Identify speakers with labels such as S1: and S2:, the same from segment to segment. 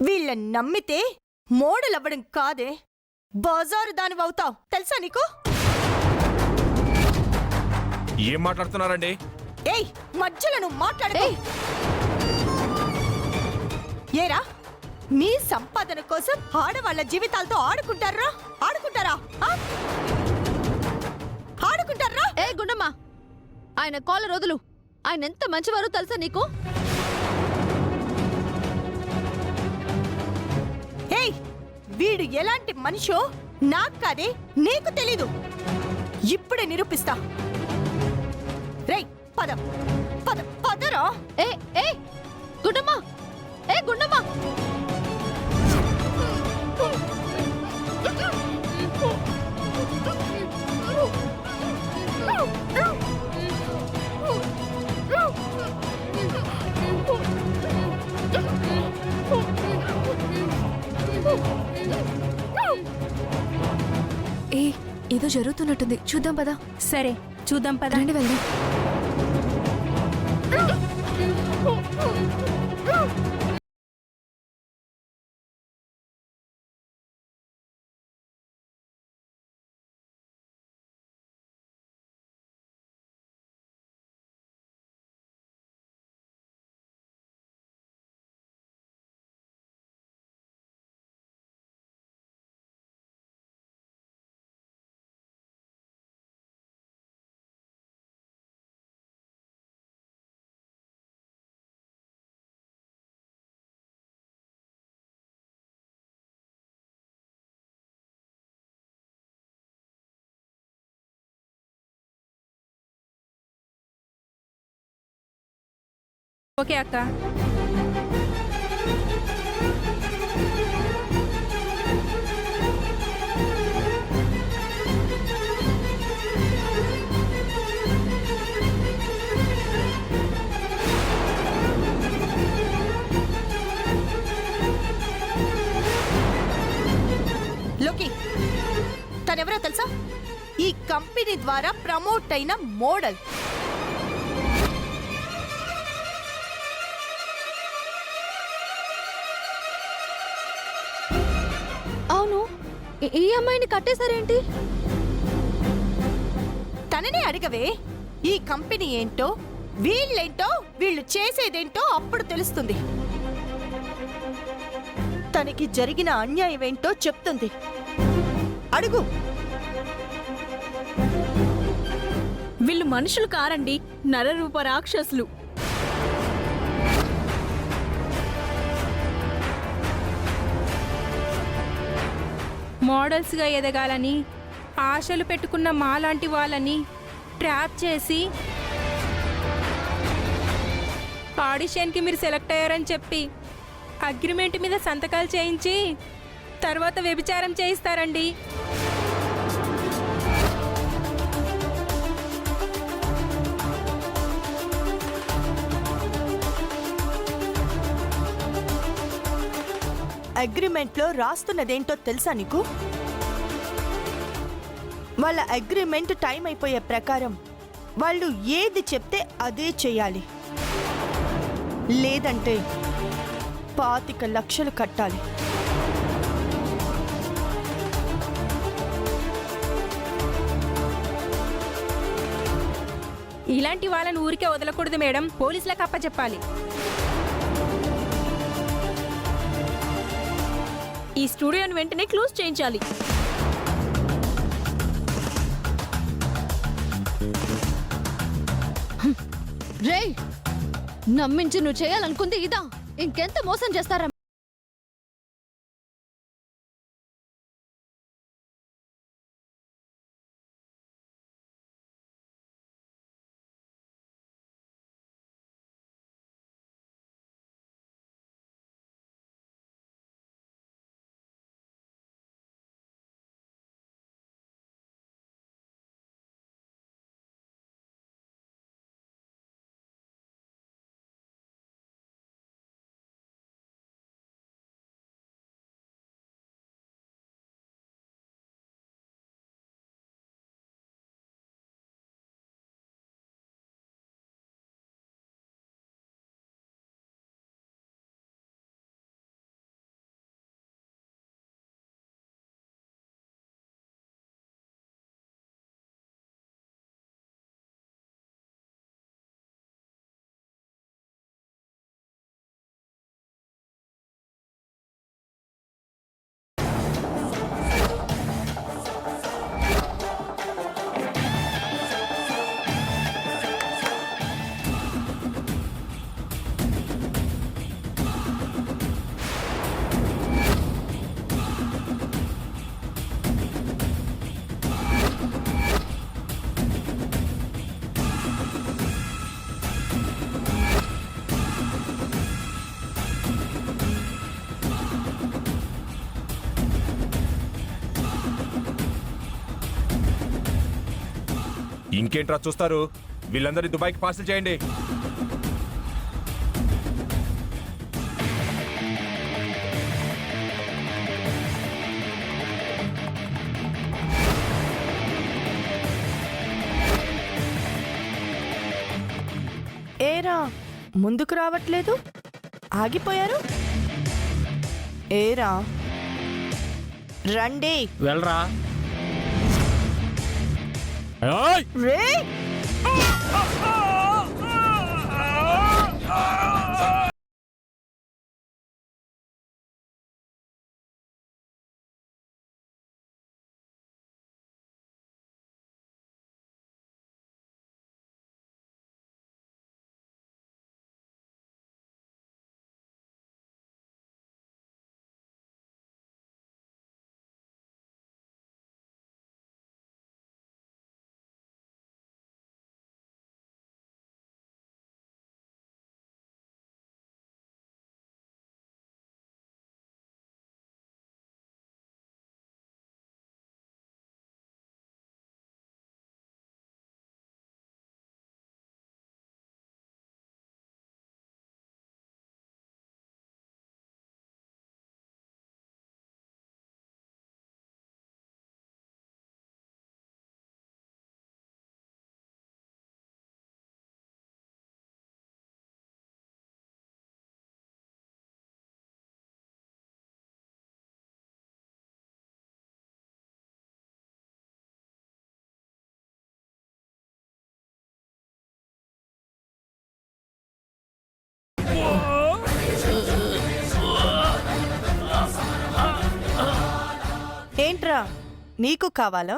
S1: వీళ్ళని నమ్మితే మోడలవ్వడం కాదే బజారు దానివవుతావు తెలుసా నీకు?
S2: ఏం మాట్లాడుతున్నారండి?
S1: ఏయ్ మధ్యలో నువ్వు మాట్లాడే ఏరా మీ సంపాదన కోసం ఆడవాళ్ళ జీవితాలతో ఆడుకుంటారా? ఆడుకుంటారా?
S3: ఏ గుండమ్మ, ఆయన కాలర్ వదులు. ఆయన ఎంత మంచివారో తెలుసా నీకు?
S1: ఏయ్ వీడు ఎలాంటి మనిషో నాకు కాదే నీకు తెలీదు. ఇప్పుడే నిరూపిస్తా. రేయ్ పద పద పదరా.
S3: ఏ ఏ గుండమ్మ, ఏ గుండమ్మ,
S4: ఏ ఏదో జరుగుతున్నట్టుంది, చూద్దాం పదా.
S5: సరే చూద్దాం పద.
S4: రండి వెళ్దాం.
S5: ఓకే అక్క.
S1: లోకి తనెవరో తెలుసా? ఈ కంపెనీ ద్వారా ప్రమోట్ అయిన మోడల్.
S3: అవును, ఈ అమ్మాయిని కట్టేశారేంటి?
S1: తననే అడగవే. ఈ కంపెనీ ఏంటో వీళ్ళేంటో వీళ్ళు చేసేదేంటో అప్పుడు తెలుస్తుంది. తనకి జరిగిన అన్యాయం ఏంటో చెప్తుంది. అడుగు.
S5: వీళ్ళు మనుషులు కారండి, నరరూప రాక్షసులు. మోడల్స్గా ఎదగాలని ఆశలు పెట్టుకున్న మాలాంటి వాళ్ళని ట్రాప్ చేసి ఆడిషన్కి మీరు సెలెక్ట్ అయ్యారని చెప్పి అగ్రిమెంట్ మీద సంతకాలు చేయించి తర్వాత వ్యభిచారం చేయిస్తారండి.
S1: అగ్రిమెంట్లో రాస్తున్నదేంటో తెలుసా నీకు? వాళ్ళ అగ్రిమెంట్ టైం అయిపోయే ప్రకారం వాళ్ళు ఏది చెప్తే అదే చేయాలి. లేదంటే 25 లక్షలు కట్టాలి.
S5: ఇలాంటి వాళ్ళని ఊరికే వదలకూడదు మేడం, పోలీసులకు అప్పచెప్పాలి. ఈ స్టూడియోని వెంటనే క్లోజ్ చేయించాలి.
S3: రేయ్, నమ్మించి నువ్వు చేయాలనుకుంది ఇదా? ఇంకెంత మోసం చేస్తారా?
S2: ఇంకేంట్రా చూస్తారు? వీళ్ళందరినీ దుబాయ్కి పార్సల్ చేయండి.
S1: ఏరా ముందుకు రావట్లేదు, ఆగిపోయారు. ఏరా రండి.
S6: వెళ్ళరా.
S1: రే ఏంట్రా నీకు కావాలా?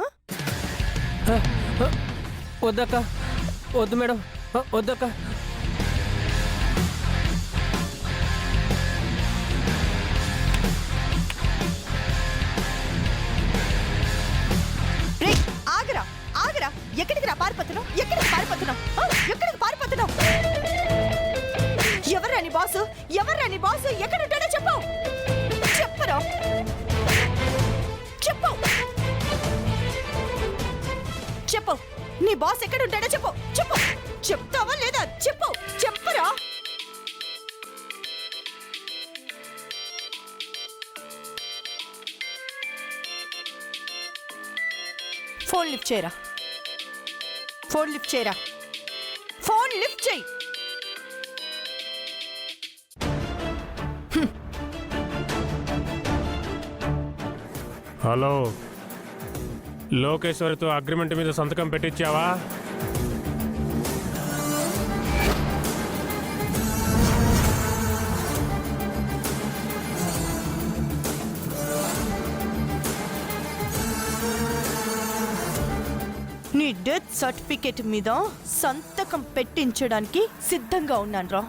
S6: వద్దక్క, వద్దు మేడం, వద్దక్క.
S1: రే ఆగరా ఆగరా, ఎక్కడికి రా పారిపోతున్నావు? ఎక్కడికి పారిపోతున్నావు? ఎక్కడికి పారిపోతున్నావు? ఎవర్రా నీ బాసు? ఎవర్రా నీ బాసు? ఎక్కడుంటాడో చెప్పు. చెప్పరా, చెప్పు చెప్పు. నీ బాస్ ఎక్కడుంటాడో చెప్పు. చెప్పు, చెప్తావా లేదా? చెప్పు, చెప్పరా. ఫోన్ లిఫ్ట్ చేయరా, ఫోన్ లిఫ్ట్ చేయరా, ఫోన్ లిఫ్ట్ చేయి.
S7: హలో, లోకేశ్వరితో అగ్రిమెంట్ మీద సంతకం పెట్టించావా?
S1: నీ డెత్ సర్టిఫికేట్ మీద సంతకం పెట్టించడానికి సిద్ధంగా ఉన్నాను రా.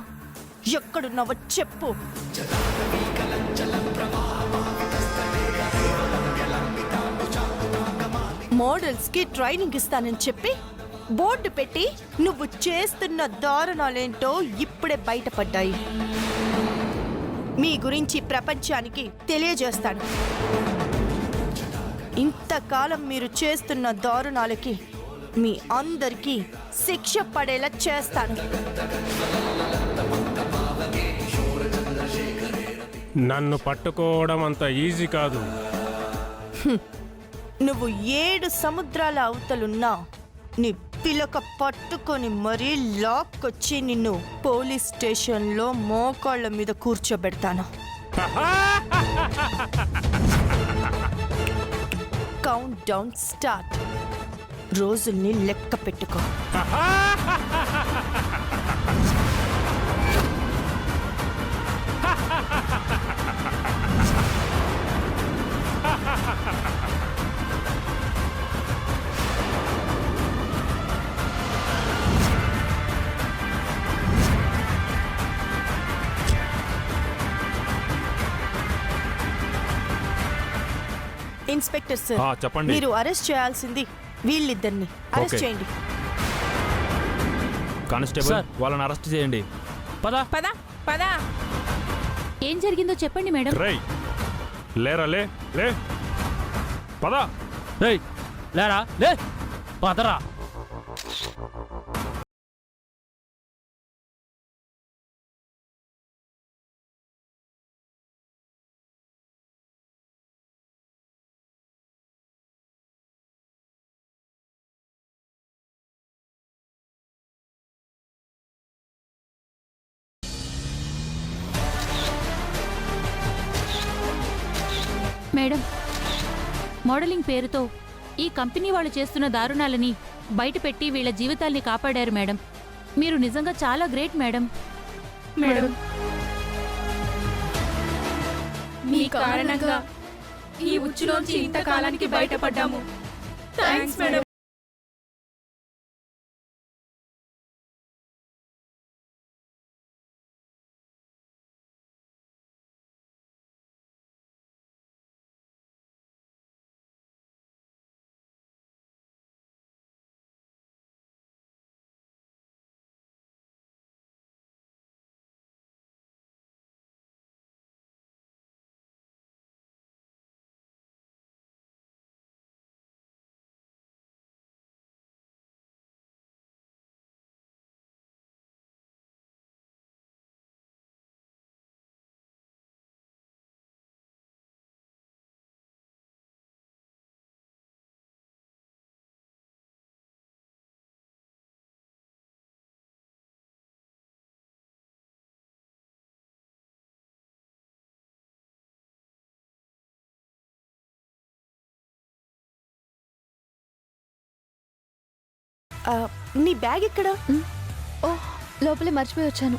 S1: ఎక్కడున్నావో చెప్పు. మోడల్స్ కి ట్రైనింగ్ ఇస్తానని చెప్పి బోర్డు పెట్టి నువ్వు చేస్తున్న దారుణాలేంటో ఇప్పుడే బయటపడ్డాయి. మీ గురించి ప్రపంచానికి తెలియజేస్తాను. ఇంతకాలం మీరు చేస్తున్న దారుణాలకి మీ అందరికీ శిక్ష పడేలా చేస్తాను.
S7: నన్ను పట్టుకోవడం అంత ఈజీ కాదు.
S1: నువ్వు 7 సముద్రాల అవతలున్నా నీ పిలక పట్టుకొని మరీ లాక్కొచ్చి నిన్ను పోలీస్ స్టేషన్లో మోకాళ్ళ మీద కూర్చోబెడతాను. Countdown start. రోజుల్ని లెక్క పెట్టుకో. ఇన్స్పెక్టర్ సార్,
S2: చెప్పండి.
S1: మీరు అరెస్ట్ చేయాల్సింది వీళ్ళిద్దరిని. Arrest
S2: okay.
S1: చేయండి.
S2: Constable,
S6: sir.
S2: వాళ్ళని అరెస్ట్ చేయండి.
S6: పద.
S5: పద పద.
S3: ఏం జరిగిందో చెప్పండి మేడం.
S7: రేయ్, లేరా, లే లే, పద.
S6: రేయ్, లేరా, లే, పదరా.
S8: మేడం, మోడలింగ్ పేరుతో ఈ కంపెనీ వాళ్ళు చేస్తున్న దారుణాలని బయటపెట్టి వీళ్ళ జీవితాల్ని కాపాడారు మేడం. మీరు నిజంగా చాలా గ్రేట్ మేడం.
S5: మేడం, మీ కారణంగా ఈ ఉచ్చులోంచి ఇంతకాలానికి బయటపడ్డాము. Thanks madam.
S1: నీ బ్యాగ్ ఎక్కడ?
S3: ఓ, లోపలే మర్చిపోయి వచ్చాను.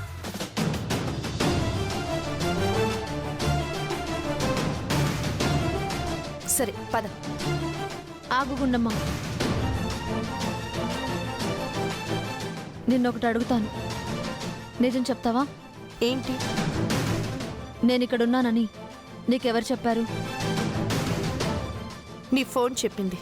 S1: సరే పద.
S3: ఆగు గుండమ్మా, నిన్నొకటి అడుగుతాను, నిజం చెప్తావా?
S1: ఏంటి?
S3: నేను ఇక్కడున్నానని నీకెవరు చెప్పారు?
S1: నీ ఫోన్ చెప్పింది.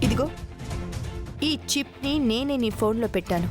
S1: ఇదిగో ఈ చిప్ని నేనే నీ ఫోన్లో పెట్టాను.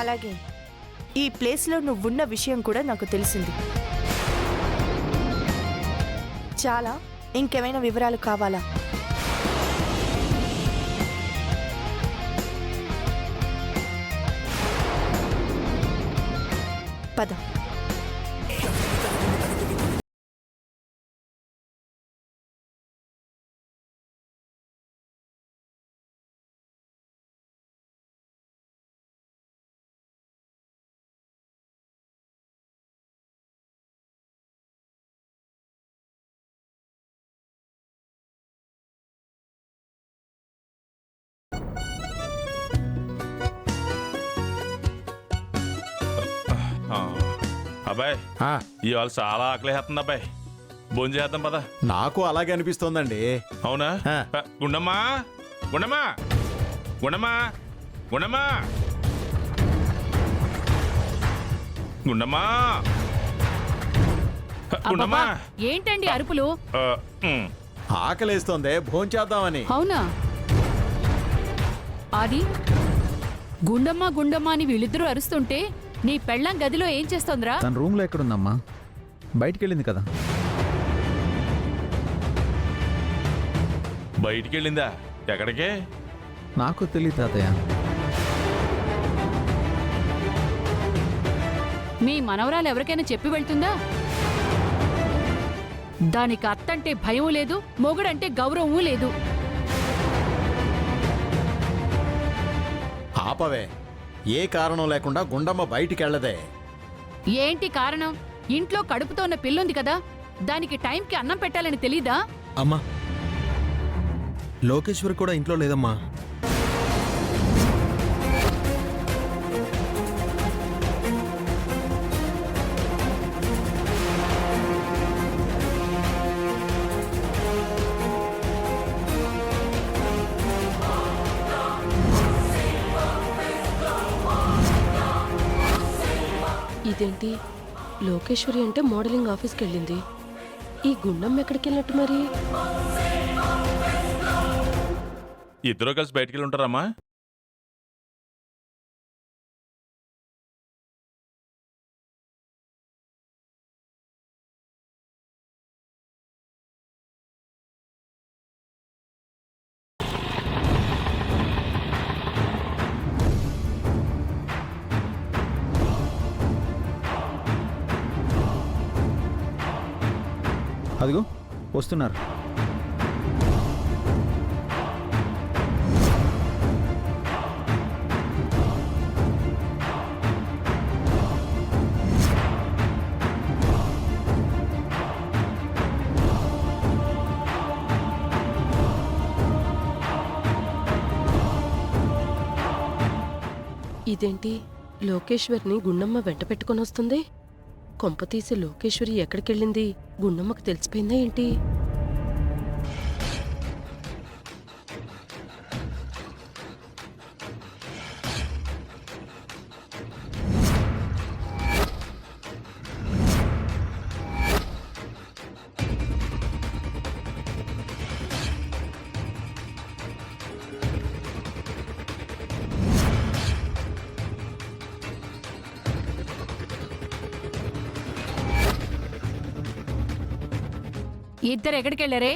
S1: అలాగే ఈ ప్లేస్లో నువ్వున్న విషయం కూడా నాకు తెలిసింది. చాలా ఇంకేమైనా వివరాలు కావాలా? పద.
S9: అబ్బాయి, ఇవాళ చాలా ఆకలిస్తుంది అబ్బాయి. భోజనం చేద్దాం పద.
S10: నాకు అలాగే అనిపిస్తోందండి.
S9: అవునా? గుండమ్మా, గుండమ్మా, గుండమ్మా, గుండమ్మా, గుండమ్మా, గుండమ్మా.
S8: ఏంటండి అరుపులు?
S10: ఆకలేస్తోందే, భోంచేద్దామని.
S8: అవునా? అది గుండమ్మ గుండమ్మ అని వీళ్ళిద్దరూ అరుస్తుంటే నీ పెళ్ళాం గదిలో ఏం చేస్తోందిరా?
S11: తన రూమ్ లో ఎక్కడుందమ్మా? బయటికి వెళ్ళింది కదా.
S9: బయటికి వెళ్ళిందా? ఎక్కడికే?
S11: నాకు తెలియదు తాతయ్య.
S8: మీ మనవరాలు ఎవరికైనా చెప్పి వెళ్తుందా? దానికి అత్తంటే భయం లేదు, మొగుడంటే గౌరవము లేదు.
S10: ఆపవే, ఏ కారణం లేకుండా గుండమ్మ బయటికి వెళ్ళదే.
S8: ఏంటి కారణం? ఇంట్లో కడుపుతో ఉన్న పిల్లుంది కదా, దానికి టైంకి అన్నం పెట్టాలని తెలీదా?
S12: అమ్మా, లోకేశ్వర్ కూడా ఇంట్లో లేదమ్మా.
S5: ఇదేంటి లోకేశ్వరి అంటే మోడలింగ్ ఆఫీస్కి వెళ్ళింది. ఈ గుండం ఎక్కడికి వెళ్ళినట్టు మరి?
S9: ఇద్దరు కలిసి బయటికి వెళ్ళి ఉంటారమ్మా.
S11: అదిగో వస్తున్నారు.
S5: ఇదేంటి లోకేశ్వరిని గుండమ్మ వెంట పెట్టుకొని వస్తుంది? కొంపతీసి లోకేశ్వరి ఎక్కడికెళ్ళింది? గుండమ్మకు తెలిసిపోయిందా ఏంటి?
S8: ఇద్దరు ఎక్కడికి వెళ్ళారే?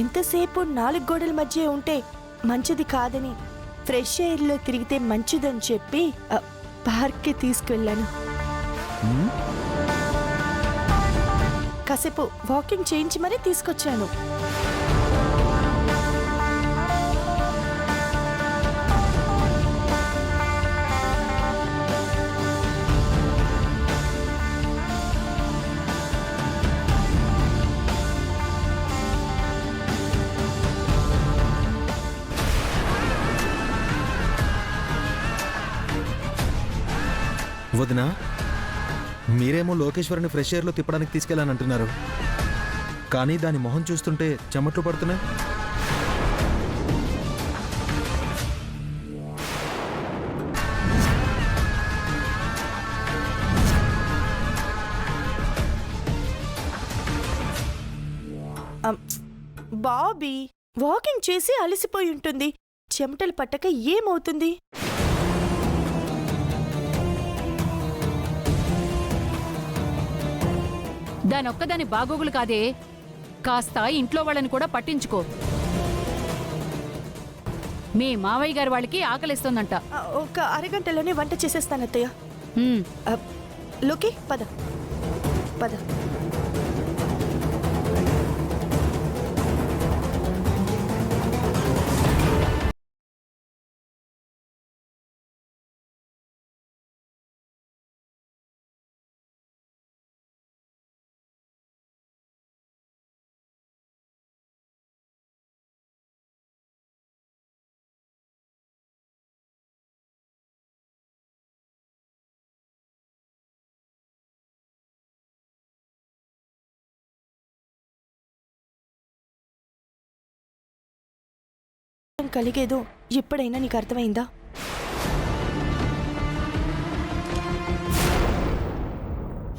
S1: ఎంతసేపు 4 గోడల మధ్య ఉంటే మంచిది కాదని, ఫ్రెష్ ఎయిర్లో తిరిగితే మంచిదని చెప్పి పార్క్కి తీసుకెళ్ళాను. కాసేపు వాకింగ్ చేయించి మరీ తీసుకొచ్చాను.
S11: వదినా, మీరేమో లోకేశ్వరిని ఫ్రెష్ ఎయిర్లో తిప్పడానికి తీసుకెళ్ళాలని అంటున్నారు, కానీ దాని మొహం చూస్తుంటే చెమట్లు పడుతున్నాయి.
S1: బాబీ వాకింగ్ చేసి అలసిపోయి ఉంటుంది. చెమటలు పట్టక ఏమవుతుంది?
S8: దానొక్కదాని బాగోగులు కాదే, కాస్త ఇంట్లో వాళ్ళని కూడా పట్టించుకో. మీ మావయ్య గారి వాళ్ళకి ఆకలిస్తోందంట.
S1: ఒక అరగంటలోనే వంట చేసేస్తాను అత్తయ్య. లోకి పద పద. కలిగేదో ఎప్పుడైనా నీకు అర్థమైందా?